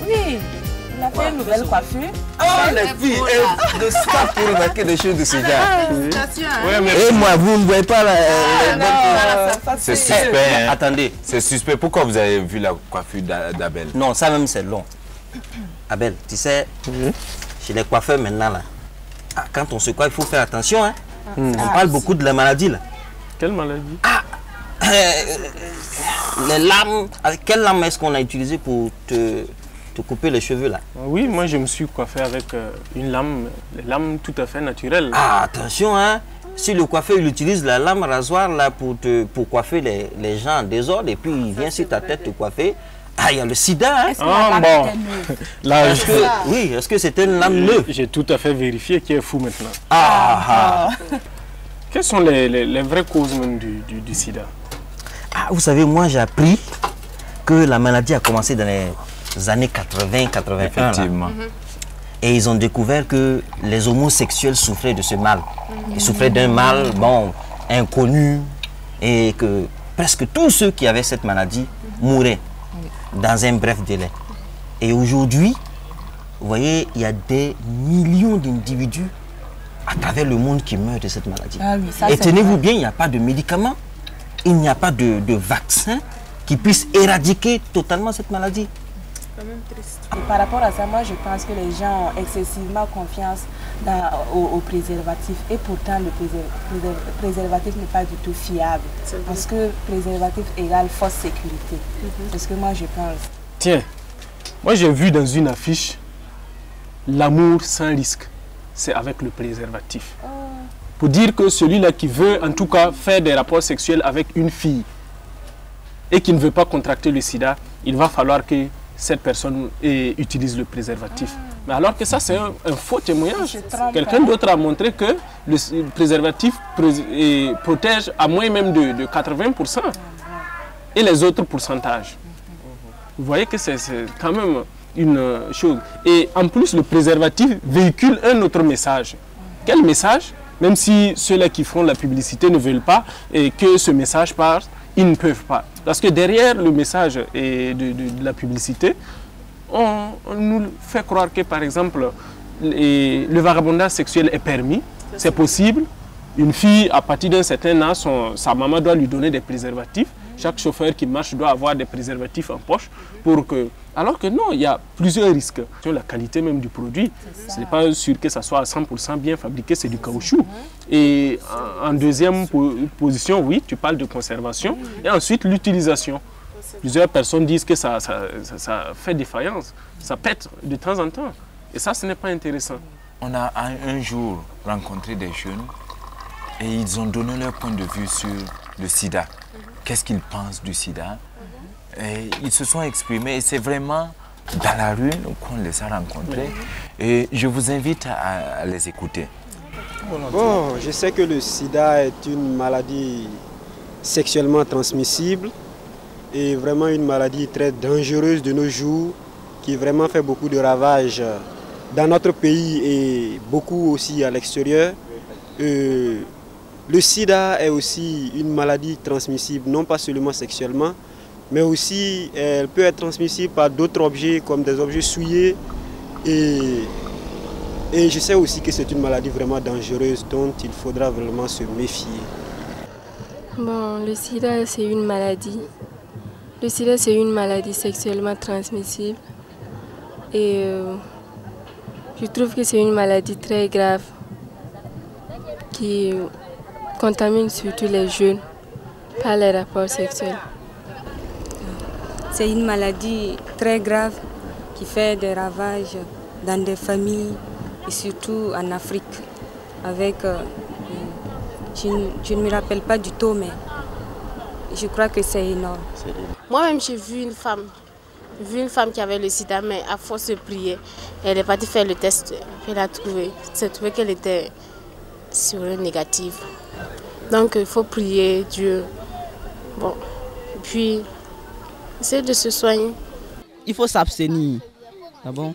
Oui, il a fait une nouvelle coiffure. Ah, les filles, elles ne savent pas remarquer des choses de ce genre. Et moi, vous ne voyez pas la... C'est suspect, hein. Attendez, c'est suspect. Pourquoi vous avez vu la coiffure d'Abel? Non, ça même c'est long. Abel, tu sais, chez les coiffeurs maintenant, là, quand on se coiffe, il faut faire attention. Hein. On parle beaucoup de la maladie. Là. Quelle maladie? Les lames. Quelle lame est-ce qu'on a utilisé pour te couper les cheveux là? Oui, moi je me suis coiffé avec une lame, tout à fait naturelle. Ah, attention, hein. Si le coiffeur il utilise la lame rasoir là pour coiffer les gens en désordre et puis il vient sur ta tête te coiffer, ah, il y a le sida. Hein. Ah bon. Là, oui, est-ce que c'était une lame neuve? J'ai tout à fait vérifié qui est fou maintenant. Quelles sont les vraies causes même du sida? Ah, vous savez, moi j'ai appris que la maladie a commencé dans les années 80-81. Effectivement. Et ils ont découvert que les homosexuels souffraient de ce mal. Ils souffraient d'un mal, bon, inconnu, et que presque tous ceux qui avaient cette maladie mouraient dans un bref délai. Et aujourd'hui, vous voyez, il y a des millions d'individus à travers le monde qui meurent de cette maladie. Ah oui, ça, et tenez-vous bien, il n'y a pas de médicaments, il n'y a pas de vaccin qui puisse éradiquer totalement cette maladie. Et par rapport à ça, moi je pense que les gens ont excessivement confiance au préservatif. Et pourtant, le préservatif n'est pas du tout fiable. Parce que préservatif égale fausse sécurité. C'est ce que moi je pense. Tiens, moi j'ai vu dans une affiche l'amour sans risque. C'est avec le préservatif. Pour dire que celui-là qui veut en tout cas faire des rapports sexuels avec une fille et qui ne veut pas contracter le sida, il va falloir que cette personne utilise le préservatif. Mais alors que ça, c'est un faux témoignage. Quelqu'un d'autre a montré que le préservatif protège à moins même de 80%. Et les autres pourcentages. Vous voyez que c'est quand même une chose. Et en plus, le préservatif véhicule un autre message. Quel message? Même si ceux-là qui font la publicité ne veulent pas et que ce message passe, ils ne peuvent pas. Parce que derrière le message de la publicité, on nous fait croire que, par exemple, le vagabondage sexuel est permis, c'est possible. Une fille, à partir d'un certain âge, sa maman doit lui donner des préservatifs. Chaque chauffeur qui marche doit avoir des préservatifs en poche pour que... Alors que non, il y a plusieurs risques. La qualité même du produit, ce n'est pas sûr que ça soit à 100% bien fabriqué, c'est du caoutchouc. Et en deuxième position, oui, tu parles de conservation. Et ensuite, l'utilisation. Plusieurs personnes disent que ça fait défaillance, ça pète de temps en temps. Et ça, ce n'est pas intéressant. On a un jour rencontré des jeunes et ils ont donné leur point de vue sur le sida. Qu'est-ce qu'ils pensent du sida? Et ils se sont exprimés et c'est vraiment dans la rue qu'on les a rencontrés. Et je vous invite à les écouter. Bon, je sais que le sida est une maladie sexuellement transmissible et vraiment une maladie très dangereuse de nos jours qui vraiment fait beaucoup de ravages dans notre pays et beaucoup aussi à l'extérieur. Le sida est aussi une maladie transmissible, non pas seulement sexuellement, mais aussi elle peut être transmissible par d'autres objets comme des objets souillés. Et je sais aussi que c'est une maladie vraiment dangereuse dont il faudra vraiment se méfier. Bon, le sida c'est une maladie. Le sida c'est une maladie sexuellement transmissible. Et je trouve que c'est une maladie très grave qui contamine surtout les jeunes par les rapports sexuels. C'est une maladie très grave qui fait des ravages dans des familles et surtout en Afrique. Avec, je ne me rappelle pas du tout, mais je crois que c'est énorme. Moi-même, j'ai vu une femme qui avait le sida, mais à force de prier, elle est partie faire le test, elle a trouvé qu'elle était sur le négatif. Donc il faut prier Dieu. Bon, et puis essayer de se soigner. Il faut s'abstenir. Ah bon?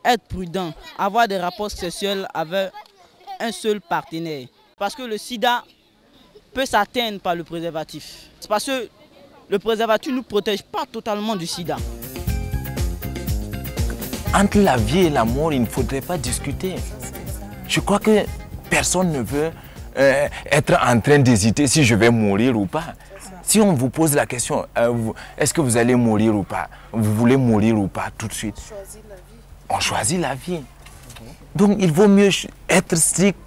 Être prudent, avoir des rapports sexuels avec un seul partenaire. Parce que le sida peut s'atteindre par le préservatif. C'est parce que le préservatif ne nous protège pas totalement du sida. entre la vie et la mort, il ne faudrait pas discuter. Je crois que personne ne veut être en train d'hésiter si je vais mourir ou pas. Si on vous pose la question, est-ce que vous allez mourir ou pas? Vous voulez mourir ou pas tout de suite? On choisit la vie. Donc il vaut mieux être strict,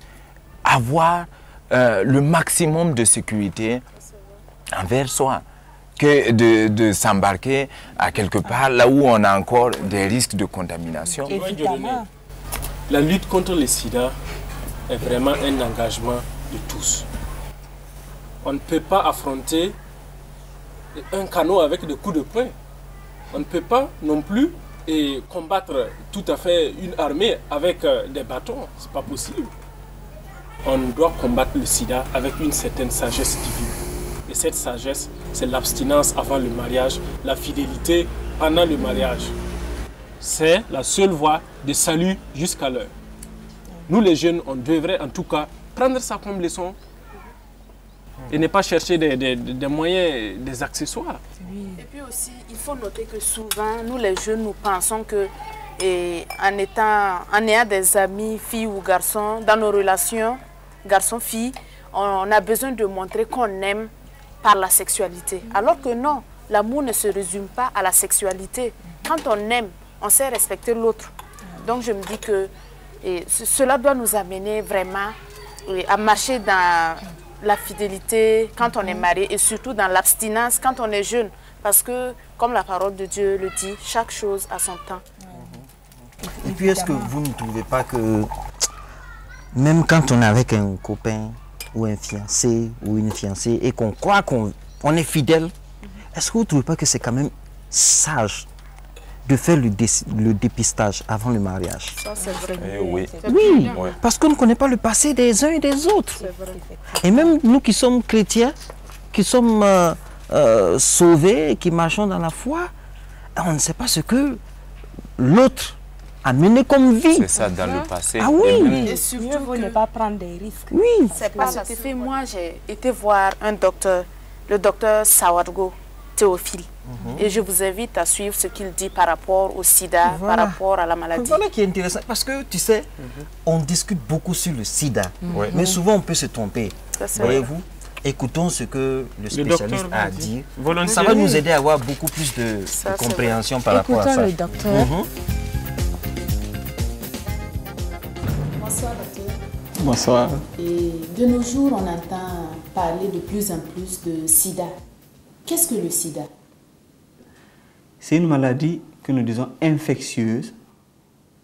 avoir le maximum de sécurité envers soi, que de s'embarquer à quelque part là où on a encore des risques de contamination. Évidemment. La lutte contre le sida est vraiment un engagement de tous. On ne peut pas affronter un canot avec des coups de poing. On ne peut pas non plus combattre tout à fait une armée avec des bâtons. C'est pas possible. On doit combattre le sida avec une certaine sagesse divine. Et cette sagesse, c'est l'abstinence avant le mariage, la fidélité pendant le mariage. C'est la seule voie de salut jusqu'à l'heure. Nous les jeunes, on devrait en tout cas prendre ça comme leçon et ne pas chercher des moyens, des accessoires. Oui. Et puis aussi, il faut noter que souvent, nous les jeunes, nous pensons que en ayant des amis, filles ou garçons, dans nos relations, garçons-filles, on a besoin de montrer qu'on aime par la sexualité. Alors que non, l'amour ne se résume pas à la sexualité. Quand on aime, on sait respecter l'autre. Donc je me dis que cela doit nous amener vraiment à marcher dans la fidélité quand on est marié et surtout dans l'abstinence quand on est jeune. Parce que, comme la parole de Dieu le dit, chaque chose a son temps. Et puis, est-ce que vous ne trouvez pas que même quand on est avec un copain ou un fiancé ou une fiancée et qu'on croit qu'on est fidèle, est-ce que vous ne trouvez pas que c'est quand même sage de faire le dépistage avant le mariage? Ça, c'est vrai. Oui. Oui, parce qu'on ne connaît pas le passé des uns et des autres. Et même nous qui sommes chrétiens, qui sommes sauvés, qui marchons dans la foi, on ne sait pas ce que l'autre a mené comme vie. C'est ça, dans le passé. Ah oui. Et surtout, vous ne pas prendre des risques. Oui. C'est pas ce que fait. Moi, j'ai été voir un docteur, le docteur Sawargo Théophile. Et je vous invite à suivre ce qu'il dit par rapport au sida, par rapport à la maladie. Voilà qui est intéressant, parce que tu sais, on discute beaucoup sur le sida, mais souvent on peut se tromper. Voyez-vous, écoutons ce que le spécialiste a à dire. Ça va nous aider à avoir beaucoup plus de compréhension par rapport à ça. Écoutons le docteur. Bonsoir docteur. Bonsoir. Et de nos jours, on entend parler de plus en plus de sida. Qu'est-ce que le sida? C'est une maladie que nous disons infectieuse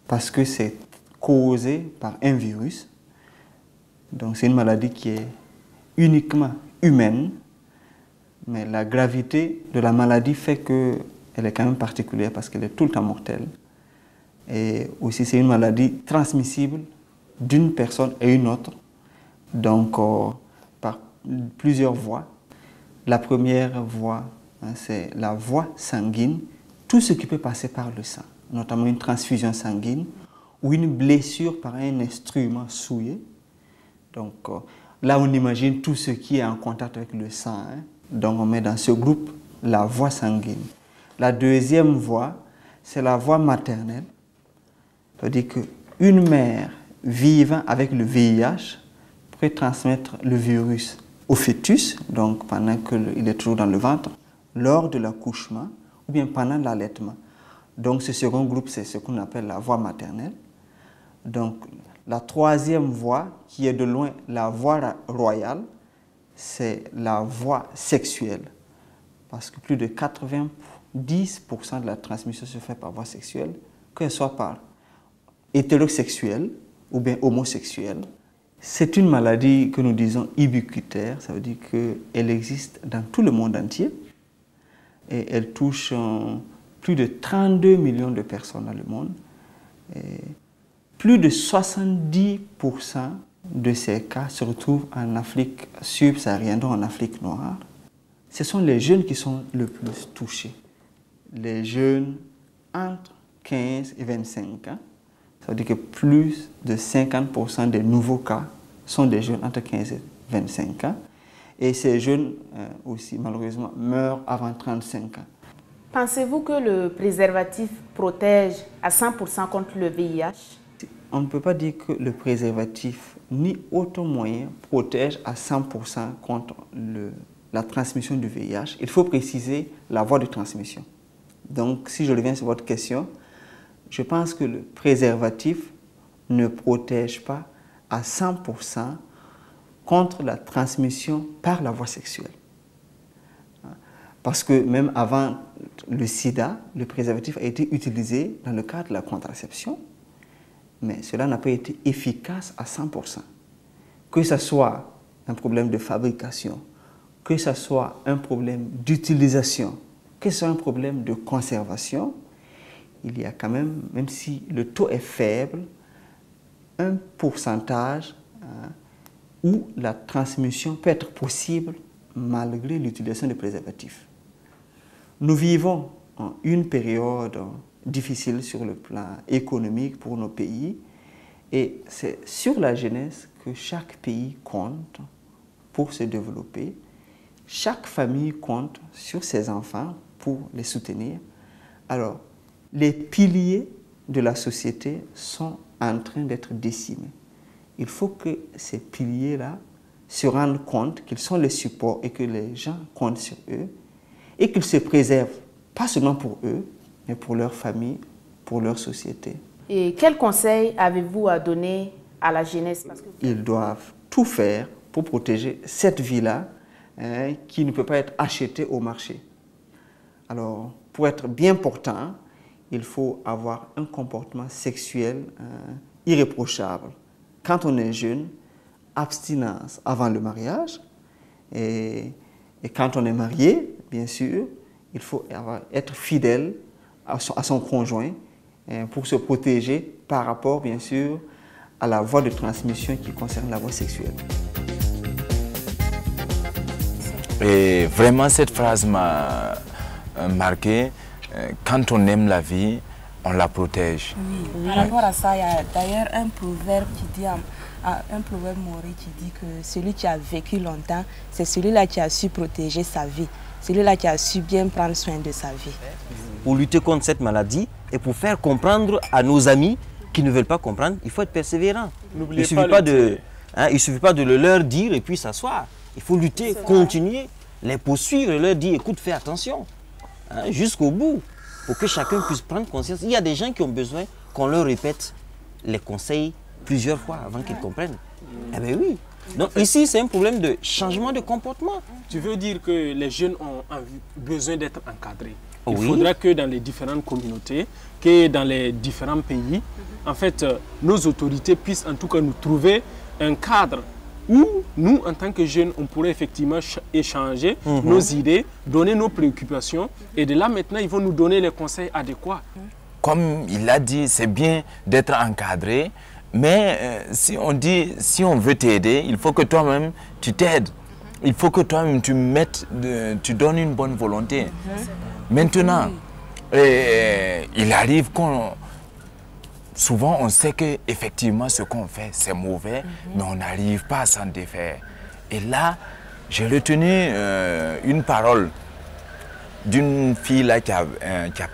parce que c'est causé par un virus. Donc c'est une maladie qui est uniquement humaine, mais la gravité de la maladie fait qu'elle est quand même particulière parce qu'elle est tout le temps mortelle. Et aussi c'est une maladie transmissible d'une personne à une autre, donc par plusieurs voies. La première voie, c'est la voie sanguine, tout ce qui peut passer par le sang, notamment une transfusion sanguine ou une blessure par un instrument souillé. Donc là, on imagine tout ce qui est en contact avec le sang. Donc on met dans ce groupe la voie sanguine. La deuxième voie, c'est la voie maternelle. C'est-à-dire qu'une mère vivant avec le VIH peut transmettre le virus au fœtus, donc pendant qu'il est toujours dans le ventre, lors de l'accouchement ou bien pendant l'allaitement. Donc ce second groupe, c'est ce qu'on appelle la voie maternelle. Donc la troisième voie, qui est de loin la voie royale, c'est la voie sexuelle. Parce que plus de 90% de la transmission se fait par voie sexuelle, que ce soit par hétérosexuel ou bien homosexuel. C'est une maladie que nous disons ubiquitaire, ça veut dire qu'elle existe dans tout le monde entier et elle touche plus de 32 millions de personnes dans le monde. Et plus de 70% de ces cas se retrouvent en Afrique subsaharienne, donc en Afrique noire. Ce sont les jeunes qui sont le plus touchés. Les jeunes entre 15 et 25 ans. Ça veut dire que plus de 50% des nouveaux cas sont des jeunes entre 15 et 25 ans. Et ces jeunes aussi, malheureusement, meurent avant 35 ans. Pensez-vous que le préservatif protège à 100% contre le VIH? On ne peut pas dire que le préservatif ni autre moyen protège à 100% contre la transmission du VIH. Il faut préciser la voie de transmission. Donc, si je reviens sur votre question, je pense que le préservatif ne protège pas à 100% contre la transmission par la voie sexuelle. Parce que même avant le sida, le préservatif a été utilisé dans le cadre de la contraception, mais cela n'a pas été efficace à 100%. Que ce soit un problème de fabrication, que ce soit un problème d'utilisation, que ce soit un problème de conservation, il y a quand même si le taux est faible, un pourcentage où la transmission peut être possible malgré l'utilisation de préservatifs. Nous vivons une période difficile sur le plan économique pour nos pays et c'est sur la jeunesse que chaque pays compte pour se développer. Chaque famille compte sur ses enfants pour les soutenir. Alors, les piliers de la société sont en train d'être décimés. Il faut que ces piliers-là se rendent compte qu'ils sont les supports et que les gens comptent sur eux et qu'ils se préservent, pas seulement pour eux, mais pour leur famille, pour leur société. Et quel conseil avez-vous à donner à la jeunesse? Ils doivent tout faire pour protéger cette vie-là qui ne peut pas être achetée au marché. Alors, pour être bien portant, il faut avoir un comportement sexuel irréprochable. Quand on est jeune, abstinence avant le mariage. Et quand on est marié, bien sûr, il faut être fidèle à son conjoint pour se protéger par rapport, bien sûr, à la voie de transmission qui concerne la voie sexuelle. Et vraiment, cette phrase m'a marqué. Quand on aime la vie, on la protège. Oui. Par rapport à ça, il y a d'ailleurs un proverbe qui dit, un proverbe maoré qui dit que celui qui a vécu longtemps, c'est celui-là qui a su protéger sa vie, celui-là qui a su bien prendre soin de sa vie. Pour lutter contre cette maladie et pour faire comprendre à nos amis qui ne veulent pas comprendre, il faut être persévérant. Il ne suffit pas de le leur dire et puis s'asseoir. Il faut lutter, continuer, les poursuivre et leur dire, écoute, fais attention, jusqu'au bout, pour que chacun puisse prendre conscience. Il y a des gens qui ont besoin qu'on leur répète les conseils plusieurs fois avant qu'ils comprennent. Eh bien oui. Donc ici, c'est un problème de changement de comportement. Tu veux dire que les jeunes ont besoin d'être encadrés. Il Oui. faudra que dans les différentes communautés, que dans les différents pays, en fait, nos autorités puissent en tout cas nous trouver un cadre où nous, en tant que jeunes, on pourrait effectivement échanger nos idées, donner nos préoccupations, et de là maintenant, ils vont nous donner les conseils adéquats. Comme il l'a dit, c'est bien d'être encadré, mais si on veut t'aider, il faut que toi-même, tu t'aides. Il faut que toi-même, tu donnes une bonne volonté. Maintenant, il arrive qu'on... Souvent, on sait qu'effectivement, ce qu'on fait, c'est mauvais, mais on n'arrive pas à s'en défaire. Et là, j'ai retenu une parole d'une fille là, qui a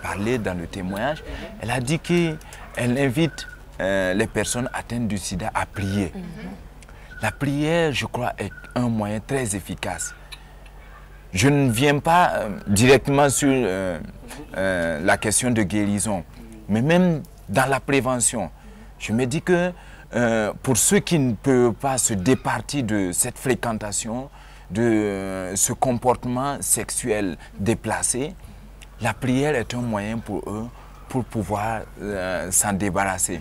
parlé dans le témoignage. Elle a dit qu'elle invite les personnes atteintes du sida à prier. La prière, je crois, est un moyen très efficace. Je ne viens pas directement sur la question de guérison, mais même dans la prévention. Je me dis que pour ceux qui ne peuvent pas se départir de cette fréquentation, de ce comportement sexuel déplacé, la prière est un moyen pour eux pour pouvoir s'en débarrasser.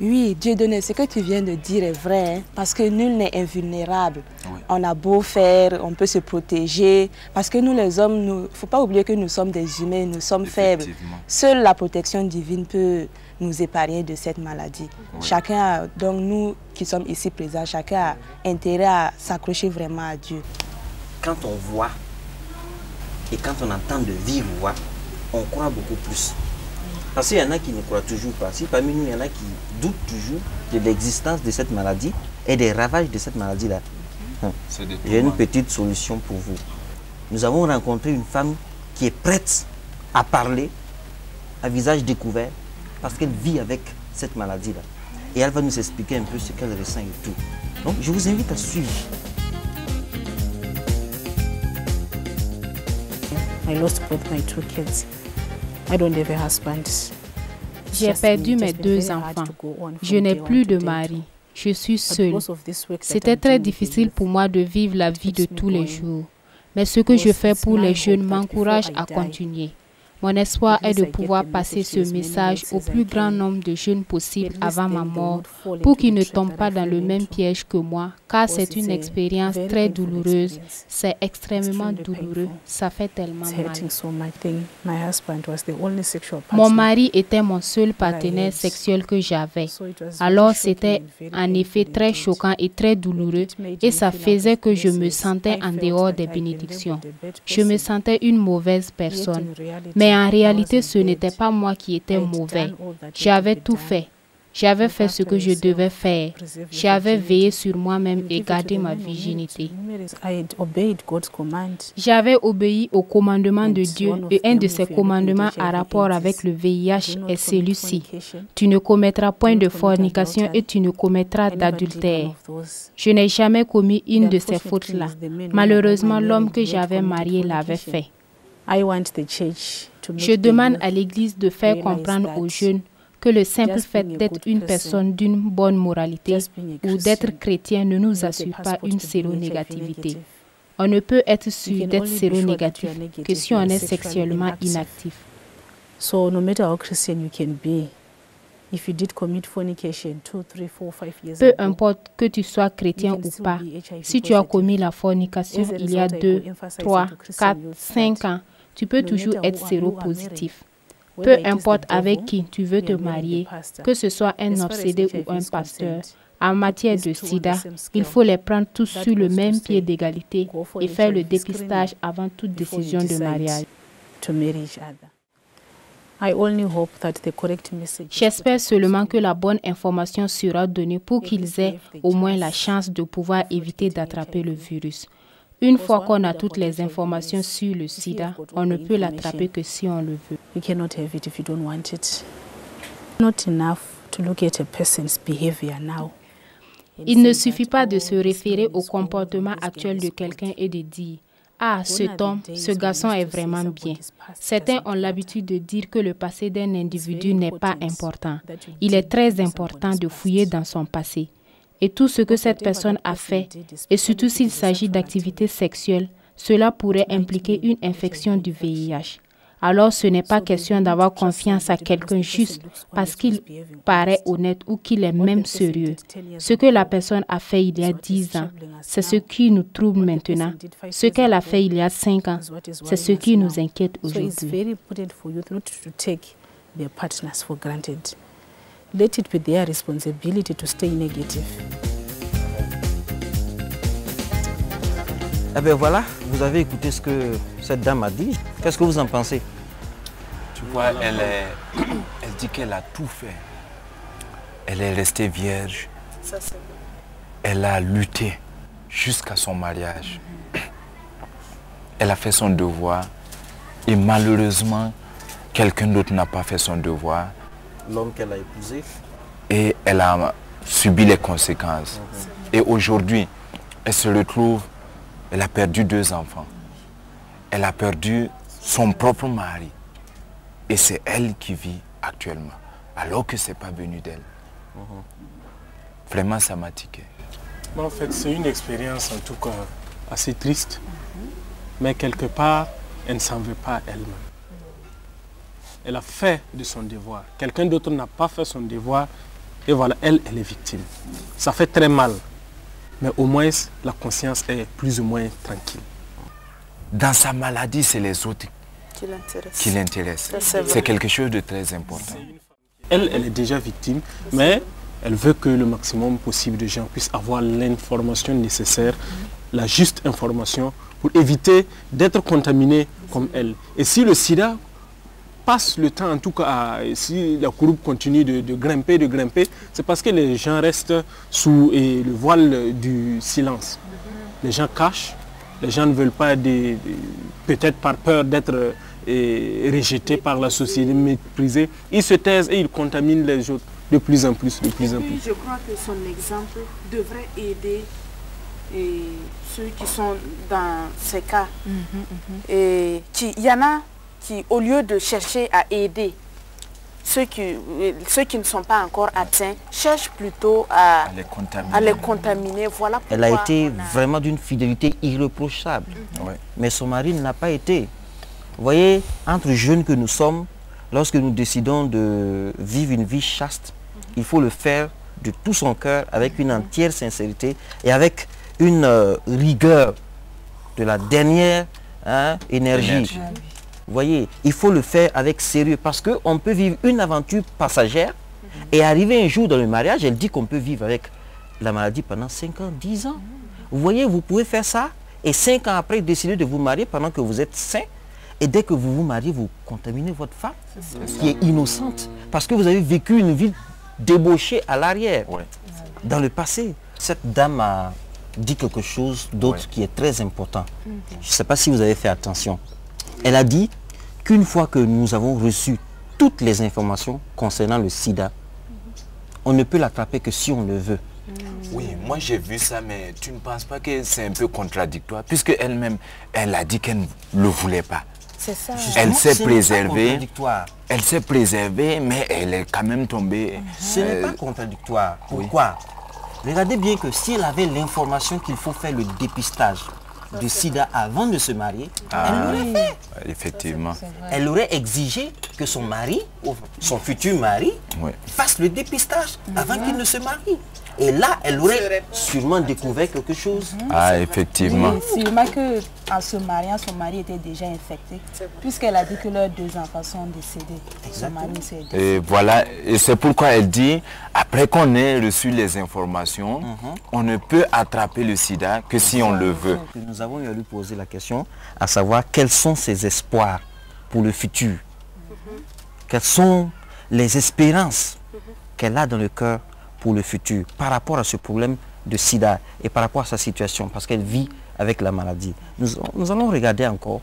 Oui, Dieudonné, ce que tu viens de dire est vrai, hein, parce que nul n'est invulnérable. Oui. On a beau faire, on peut se protéger, parce que nous les hommes, il ne faut pas oublier que nous sommes des humains, nous sommes faibles. Seule la protection divine peut nous épargner de cette maladie. Oui. Chacun a, donc nous qui sommes ici présents, chacun a intérêt à s'accrocher vraiment à Dieu. Quand on voit et quand on entend de vive voix, on croit beaucoup plus. Parce qu'il y en a qui ne croient toujours pas. Si parmi nous, il y en a qui doutent toujours de l'existence de cette maladie et des ravages de cette maladie-là. J'ai une petite solution pour vous. Nous avons rencontré une femme qui est prête à parler, à visage découvert, parce qu'elle vit avec cette maladie-là. Et elle va nous expliquer un peu ce qu'elle ressent et tout. Donc, je vous invite à suivre. I lost both my two kids. I don't have a husband. J'ai perdu mes 2 enfants. Je n'ai plus de mari. Je suis seule. C'était très difficile pour moi de vivre la vie de tous les jours. Mais ce que je fais pour les jeunes m'encourage à continuer. Mon espoir est de pouvoir passer ce message au plus grand nombre de jeunes possible avant ma mort pour qu'ils ne tombent pas dans le même piège que moi, car c'est une expérience très douloureuse. C'est extrêmement douloureux. Ça fait tellement mal. Mon mari était mon seul partenaire sexuel que j'avais. Alors c'était en effet très choquant et très douloureux et ça faisait que je me sentais en dehors des bénédictions. Je me sentais une mauvaise personne. Mais en réalité, ce n'était pas moi qui étais mauvais. J'avais tout fait. J'avais fait ce que je devais faire. J'avais veillé sur moi-même et gardé ma virginité. J'avais obéi au commandement de Dieu et un de ses commandements a rapport avec le VIH est celui-ci. Tu ne commettras point de fornication et tu ne commettras d'adultère. Je n'ai jamais commis une de ces fautes-là. Malheureusement, l'homme que j'avais marié l'avait fait. Je demande à l'Église de faire comprendre aux jeunes que le simple fait d'être une personne d'une bonne moralité ou d'être chrétien ne nous assure pas une séronégativité. On ne peut être sûr d'être séronégatif que si on est sexuellement inactif. So no matter how Christian you can be, if you did commit fornication 2, 3, 4, 5 years peu importe que tu sois chrétien ou pas, si tu as commis la fornication il y a 2, 3, 4, 5 ans, tu peux toujours être séropositif. Peu importe avec qui tu veux te marier, que ce soit un obsédé ou un pasteur, en matière de sida, il faut les prendre tous sur le même pied d'égalité et faire le dépistage avant toute décision de mariage. J'espère seulement que la bonne information sera donnée pour qu'ils aient au moins la chance de pouvoir éviter d'attraper le virus. Une fois qu'on a toutes les informations sur le sida, on ne peut l'attraper que si on le veut. You cannot have it if you don't want it. Not enough to look at a person's behavior now. Il ne suffit pas de se référer au comportement actuel de quelqu'un et de dire « Ah, cet homme, ce garçon est vraiment bien ». Certains ont l'habitude de dire que le passé d'un individu n'est pas important. Il est très important de fouiller dans son passé. Et tout ce que cette personne a fait, et surtout s'il s'agit d'activités sexuelles, cela pourrait impliquer une infection du VIH. Alors ce n'est pas question d'avoir confiance à quelqu'un juste parce qu'il paraît honnête ou qu'il est même sérieux. Ce que la personne a fait il y a 10 ans, c'est ce qui nous trouble maintenant. Ce qu'elle a fait il y a 5 ans, c'est ce qui nous inquiète aujourd'hui. Let it be their responsibility to stay negative. Eh bien voilà, vous avez écouté ce que cette dame a dit. Qu'est-ce que vous en pensez? Tu vois, elle dit qu'elle a tout fait. Elle est restée vierge. Ça, c'est bon. Elle a lutté jusqu'à son mariage. Elle a fait son devoir. Et malheureusement, quelqu'un d'autre n'a pas fait son devoir. L'homme qu'elle a épousé. Et elle a subi les conséquences. Et aujourd'hui, elle se retrouve, elle a perdu 2 enfants. Elle a perdu son propre mari. Et c'est elle qui vit actuellement, alors que ce n'est pas venu d'elle. Vraiment, ça m'a tiqué. En fait, c'est une expérience en tout cas assez triste. Mais quelque part, elle ne s'en veut pas elle-même. Elle a fait de son devoir. Quelqu'un d'autre n'a pas fait son devoir et voilà, elle est victime. Ça fait très mal, mais au moins la conscience est plus ou moins tranquille. Dans sa maladie, c'est les autres qui l'intéressent. C'est quelque chose de très important. Elle est déjà victime, mais elle veut que le maximum possible de gens puissent avoir l'information nécessaire, la juste information pour éviter d'être contaminés comme elle. Et si le sida passe le temps, en tout cas, si la courbe continue de grimper, c'est parce que les gens restent sous le voile du silence. Les gens cachent, les gens ne veulent pas, peut-être par peur d'être rejetés par la société, méprisés, ils se taisent et ils contaminent les autres de plus en plus, Je crois que son exemple devrait aider ceux qui sont dans ces cas. Et il y en a qui, au lieu de chercher à aider ceux qui ne sont pas encore atteints, cherchent plutôt à les contaminer. Voilà pourquoi elle a été vraiment d'une fidélité irréprochable. Mais son mari n'a pas été. Vous voyez, entre jeunes que nous sommes, lorsque nous décidons de vivre une vie chaste, il faut le faire de tout son cœur, avec une entière sincérité et avec une rigueur de la dernière énergie. Vous voyez, il faut le faire avec sérieux parce qu'on peut vivre une aventure passagère et arriver un jour dans le mariage, elle dit qu'on peut vivre avec la maladie pendant 5 ans, 10 ans. Vous voyez, vous pouvez faire ça et 5 ans après décider de vous marier pendant que vous êtes sain. Et dès que vous vous mariez, vous contaminez votre femme qui est innocente parce que vous avez vécu une vie débauchée à l'arrière, dans le passé. Cette dame a dit quelque chose d'autre qui est très important. Je ne sais pas si vous avez fait attention. Elle a dit qu'une fois que nous avons reçu toutes les informations concernant le sida, on ne peut l'attraper que si on le veut. Oui, moi j'ai vu ça, mais tu ne penses pas que c'est un peu contradictoire, puisque elle-même, elle a dit qu'elle ne le voulait pas. C'est ça. Elle s'est préservée. Elle s'est préservée, mais elle est quand même tombée. Ce n'est pas contradictoire. Pourquoi? Regardez bien que si elle avait l'information qu'il faut faire le dépistage du sida avant de se marier, elle l'aurait fait. Effectivement. Elle aurait exigé que son mari, ou son futur mari, fasse le dépistage avant qu'il ne se marie. Et là, elle aurait sûrement découvert quelque chose. Ah, effectivement. Oui, sûrement qu'en se mariant, son mari était déjà infecté, puisqu'elle a dit que leurs 2 enfants sont décédés. Son mari s'est décédé. Et voilà, et c'est pourquoi elle dit, après qu'on ait reçu les informations, on ne peut attraper le sida que si on le veut. Nous avons eu à lui poser la question, à savoir quels sont ses espoirs pour le futur. Quelles sont les espérances qu'elle a dans le cœur pour le futur, par rapport à ce problème de sida et par rapport à sa situation, parce qu'elle vit avec la maladie. Nous allons regarder encore.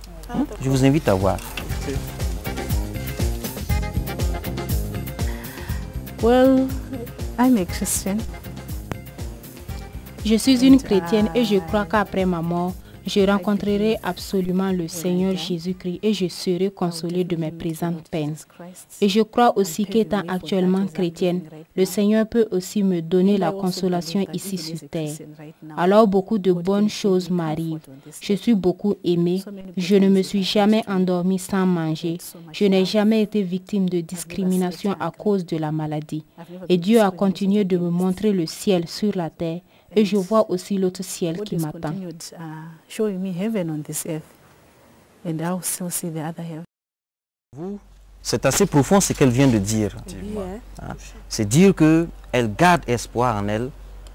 Je vous invite à voir. Well, I'm a Christian. Je suis une chrétienne et je crois qu'après ma mort, je rencontrerai absolument le Seigneur Jésus-Christ et je serai consolée de mes présentes peines. Et je crois aussi qu'étant actuellement chrétienne, le Seigneur peut aussi me donner la consolation ici sur terre. Alors beaucoup de bonnes choses m'arrivent. Je suis beaucoup aimée. Je ne me suis jamais endormie sans manger. Je n'ai jamais été victime de discrimination à cause de la maladie. Et Dieu a continué de me montrer le ciel sur la terre. Et je vois aussi l'autre ciel qui m'attend. C'est assez profond ce qu'elle vient de dire. C'est dire qu'elle garde espoir en elle,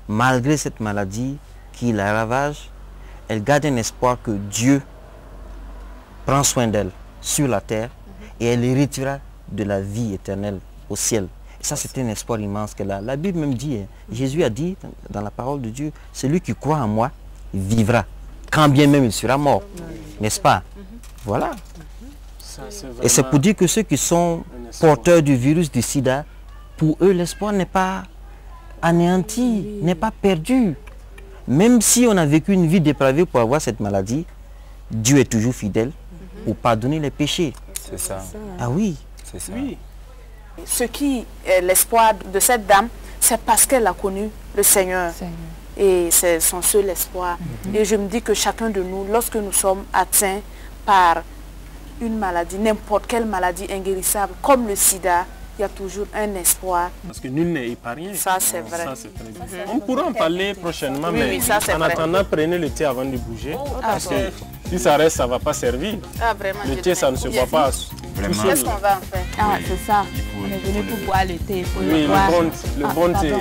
malgré cette maladie qui la ravage. Elle garde un espoir que Dieu prend soin d'elle sur la terre et elle héritera de la vie éternelle au ciel. Ça, c'est un espoir immense qu'elle a. La Bible même dit, Jésus a dit dans la parole de Dieu, celui qui croit en moi vivra, quand bien même il sera mort. N'est-ce pas? Voilà. Et c'est pour dire que ceux qui sont porteurs du virus du sida, pour eux, l'espoir n'est pas anéanti, n'est pas perdu. Même si on a vécu une vie dépravée pour avoir cette maladie, Dieu est toujours fidèle pour pardonner les péchés. C'est ça. Ah oui. C'est ça. Oui. Ce qui est l'espoir de cette dame, c'est parce qu'elle a connu le Seigneur. Et c'est son seul espoir. Et je me dis que chacun de nous, lorsque nous sommes atteints par une maladie, n'importe quelle maladie inguérissable, comme le sida, il y a toujours un espoir. Parce que nul n'est épargné. Ça, c'est vrai. Ça, c'est très bien. On pourra en parler prochainement, mais ça, en attendant, prenez le thé avant de bouger. Parce que si ça reste, ça ne va pas servir. Le thé, ça ne se boit pas. Qu'est-ce qu'on va en faire? Ah, c'est ça. On est venu pour boire le thé. Oui, le bon thé.